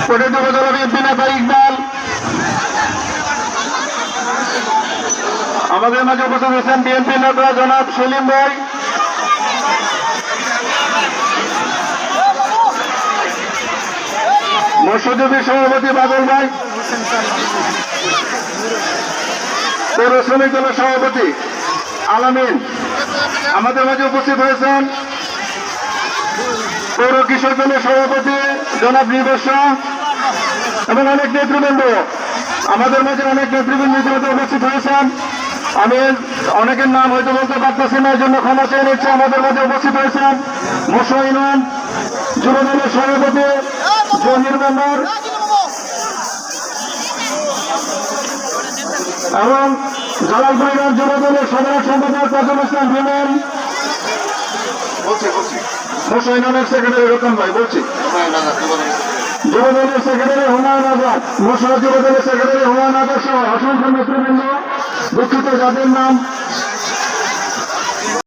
কোটের উপজেলা বিএনপি নেতা ইকবাল আমাদের মাঝে উপস্থিত হয়েছেন। বিএনপি নেতা জনাব সেলিম ভাই, মৎস্যজীবী সভাপতি বাদল ভাই, পৌর শ্রমিক দলের সভাপতি আলামিন আমাদের মাঝে উপস্থিত হয়েছেন। পৌর কৃষক দলের সভাপতি জনাব নিবর্ষ এবং অনেক নেতৃবৃন্দ আমাদের মাঝে অনেক নেতৃবৃন্দ উপস্থিত হয়েছেন। আমি অনেকের নাম হয়তো বলতে পারতেছি না, এই জন্য ক্ষমা চেয়ে নিচ্ছি। আমাদের মাঝে উপস্থিত হয়েছেন মশা ইউনিয়ন যুব দলের সভাপতি জহির মেম্বার এবং জালালপুর ইউনিয়ন যুব দলের সাধারণ সম্পাদক কাজল ইসলাম ভিমেন, মশা ইউনিয়নের সেক্রেটারি রতন ভাই বলছি, যুব দলের সেক্রেটারি হুমায়ুন আজাদ, মশা যুব দলের সেক্রেটারি হুমায়ুন আজাদ সহ অসংখ্য নেতৃবৃন্দ দুঃখিত যাদের নাম